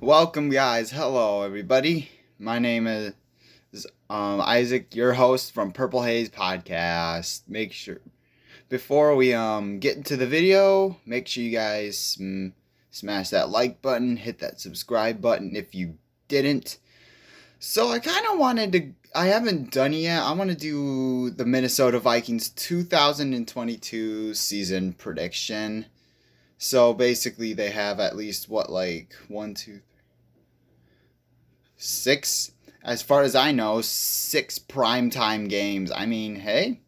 Welcome, guys. Hello, everybody. My name is Isaac, your host from Purple Haze Podcast. Make sure before we get into the video, make sure you guys smash that like button, hit that subscribe button if you didn't. So I kind of wanted to. I haven't done it yet. I want to do the Minnesota Vikings 2022 season prediction. So basically, they have at least one, two, six, as far as I know, six primetime games. I mean, hey,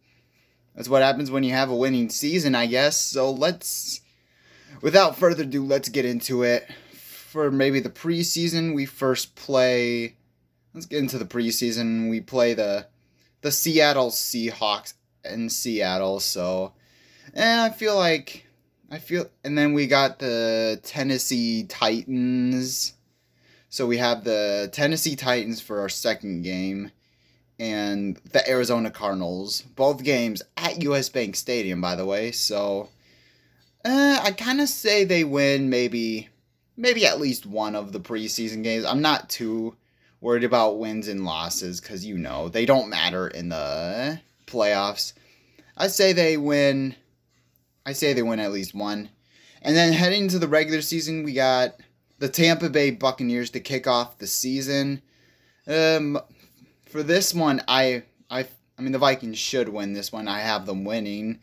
that's what happens when you have a winning season, I guess. So without further ado, let's get into it. For maybe the preseason, let's get into the preseason. We play the Seattle Seahawks in Seattle. So, and then we got the Tennessee Titans. So we have the Tennessee Titans for our second game, and the Arizona Cardinals. Both games at US Bank Stadium, by the way. So I kind of say they win maybe at least one of the preseason games. I'm not too worried about wins and losses because they don't matter in the playoffs. I say they win at least one. And then heading to the regular season, we got the Tampa Bay Buccaneers to kick off the season. For this one, I mean the Vikings should win this one. I have them winning.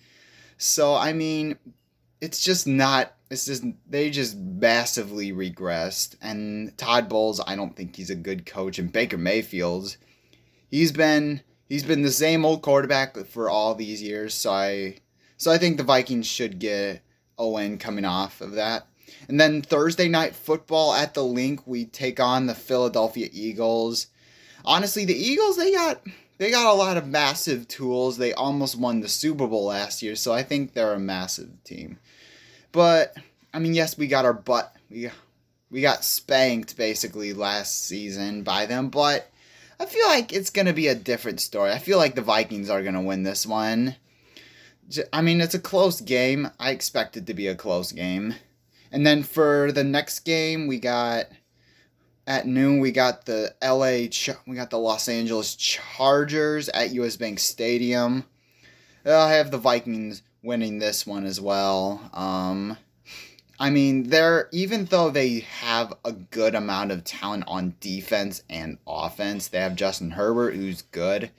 So I mean, they just massively regressed. And Todd Bowles, I don't think he's a good coach. And Baker Mayfield, he's been the same old quarterback for all these years. So I think the Vikings should get a win coming off of that. And then Thursday night football at the Link, we take on the Philadelphia Eagles. Honestly, the Eagles, they got a lot of massive tools. They almost won the Super Bowl last year, so I think they're a massive team. But I mean, yes, we got our butt. We got spanked basically last season by them, but I feel like it's going to be a different story. I feel like the Vikings are going to win this one. I mean, it's a close game. I expect it to be a close game. And then for the next game, at noon, we got the Los Angeles Chargers at US Bank Stadium. I have the Vikings winning this one as well. I mean, even though they have a good amount of talent on defense and offense, they have Justin Herbert, who's good.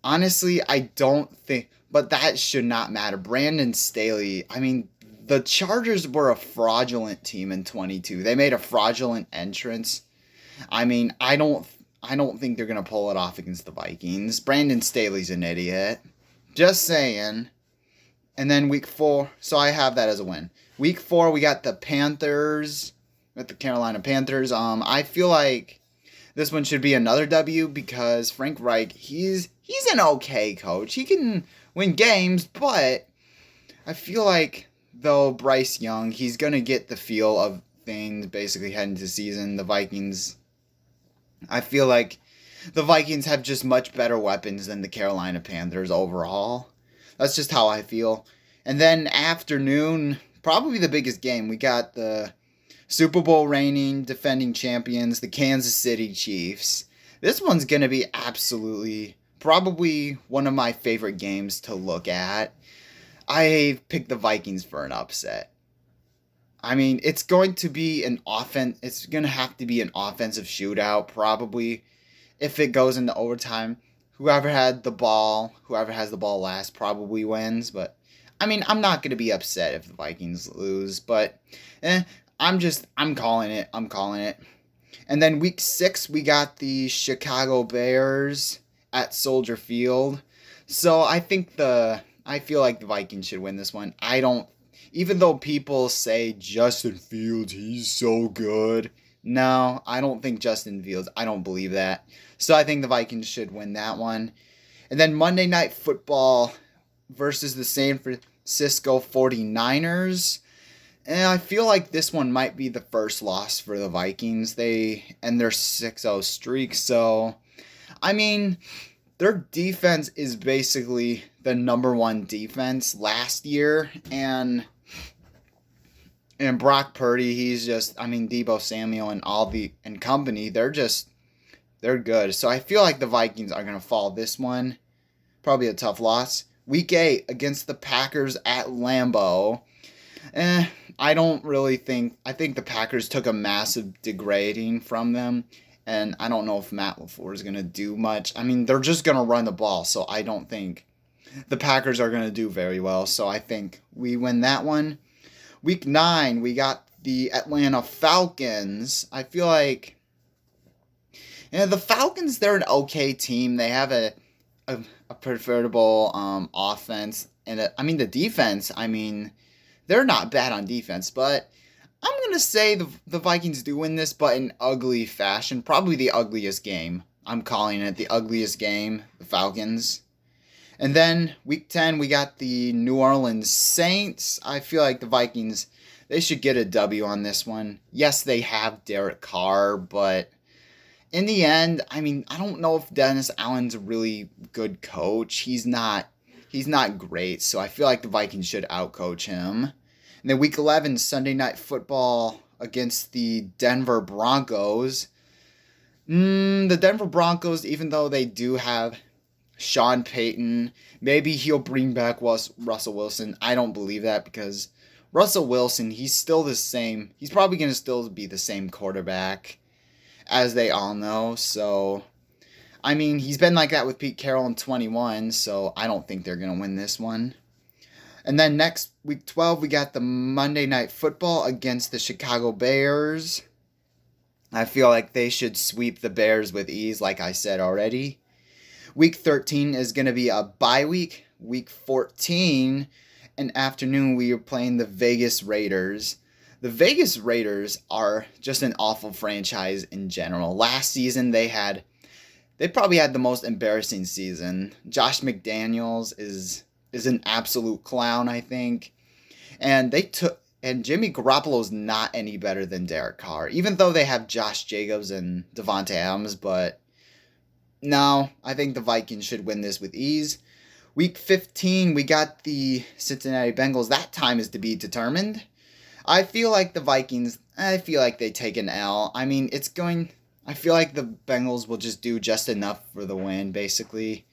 Honestly, I don't think, but that should not matter. Brandon Staley, I mean, the Chargers were a fraudulent team in 22. They made a fraudulent entrance. I mean, I don't think they're going to pull it off against the Vikings. Brandon Staley's an idiot. Just saying. And then week 4, so I have that as a win. Week 4, we got the Panthers, with the Carolina Panthers. I feel like this one should be another W because Frank Reich, he's an okay coach. He can win games, but I feel like though Bryce Young, he's going to get the feel of things basically heading into the season. The Vikings, I feel like the Vikings have just much better weapons than the Carolina Panthers overall. That's just how I feel. And then afternoon, probably the biggest game, we got the Super Bowl reigning defending champions, the Kansas City Chiefs. This one's going to be probably one of my favorite games to look at. I picked the Vikings for an upset. I mean, it's going to have to be an offensive shootout, probably. If it goes into overtime, whoever has the ball last probably wins. But, I mean, I'm not going to be upset if the Vikings lose. But, I'm calling it. And then week 6, we got the Chicago Bears at Soldier Field. So, I feel like the Vikings should win this one. Even though people say Justin Fields, he's so good. No, I don't think Justin Fields, I don't believe that. So I think the Vikings should win that one. And then Monday Night Football versus the San Francisco 49ers. And I feel like this one might be the first loss for the Vikings. They end their 6-0 streak. So, I mean, their defense is basically the number one defense last year, and And Brock Purdy, he's just, I mean, Debo Samuel and all the and company, they're good. So I feel like the Vikings are gonna fall this one. Probably a tough loss. Week 8 against the Packers at Lambeau. Eh, I don't really think. I think the Packers took a massive degrading from them, and I don't know if Matt LaFleur is gonna do much. I mean, they're just gonna run the ball, so I don't think the Packers are gonna do very well. So I think we win that one. Week 9, we got the Atlanta Falcons. I feel like the Falcons, they're an okay team. They have a preferable offense, and I mean the defense. I mean they're not bad on defense, but I'm gonna say the Vikings do win this, but in ugly fashion. Probably the ugliest game. I'm calling it the ugliest game. The Falcons. And then week 10, we got the New Orleans Saints. I feel like the Vikings, they should get a W on this one. Yes, they have Derek Carr, but in the end, I mean, I don't know if Dennis Allen's a really good coach. He's not great, so I feel like the Vikings should outcoach him. And then week 11, Sunday Night Football against the Denver Broncos. The Denver Broncos, even though they do have Sean Payton, maybe he'll bring back Russell Wilson. I don't believe that because Russell Wilson, he's still the same. He's probably going to still be the same quarterback, as they all know. So, I mean, he's been like that with Pete Carroll in 21, so I don't think they're going to win this one. And then next, week 12, we got the Monday Night Football against the Chicago Bears. I feel like they should sweep the Bears with ease, like I said already. Week 13 is going to be a bye week. Week 14, an afternoon, we are playing the Vegas Raiders. The Vegas Raiders are just an awful franchise in general. Last season, they probably had the most embarrassing season. Josh McDaniels is an absolute clown, I think. And Jimmy Garoppolo's not any better than Derek Carr, even though they have Josh Jacobs and Devontae Adams, but no, I think the Vikings should win this with ease. Week 15, we got the Cincinnati Bengals. That time is to be determined. I feel like the Vikings, they take an L. I mean, I feel like the Bengals will just do just enough for the win, basically.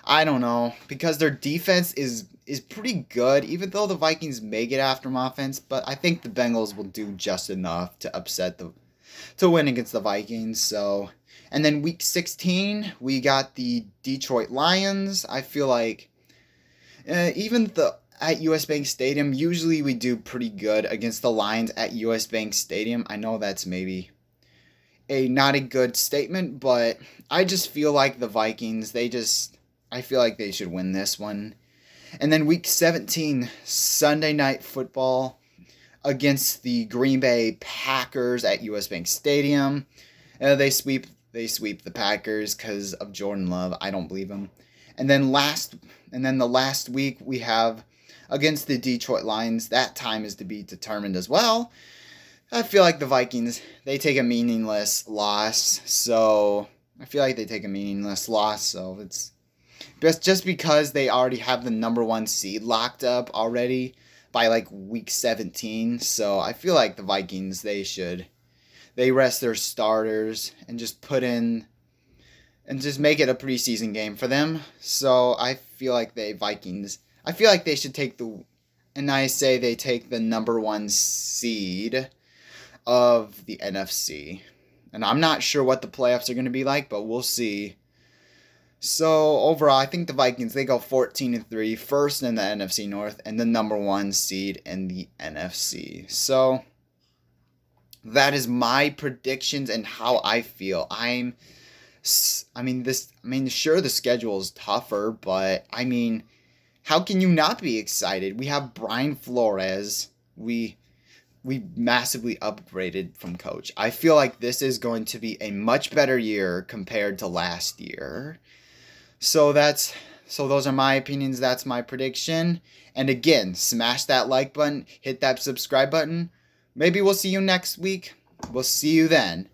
I don't know, because their defense is pretty good, even though the Vikings may get after them offense, but I think the Bengals will do just enough to win against the Vikings, so. And then week 16, we got the Detroit Lions. I feel like at US Bank Stadium, usually we do pretty good against the Lions at US Bank Stadium. I know that's maybe not a good statement, but I just feel like the Vikings, I feel like they should win this one. And then week 17, Sunday Night Football against the Green Bay Packers at US Bank Stadium. They sweep the Packers because of Jordan Love. I don't believe him. And then the last week we have against the Detroit Lions. That time is to be determined as well. I feel like the Vikings, they take a meaningless loss. So it's just because they already have the number 1 seed locked up already by like week 17. So I feel like the Vikings, they rest their starters and just put in and just make it a preseason game for them. So I feel like they should take they take the number 1 seed of the NFC. And I'm not sure what the playoffs are going to be like, but we'll see. So overall, I think the Vikings, they go 14-3, first in the NFC North and the number 1 seed in the NFC. So that is my predictions and how I feel. Sure, the schedule is tougher, but I mean, how can you not be excited? We have Brian Flores. We massively upgraded from coach. I feel like this is going to be a much better year compared to last year. So those are my opinions. That's my prediction. And again, smash that like button, hit that subscribe button. Maybe we'll see you next week. We'll see you then.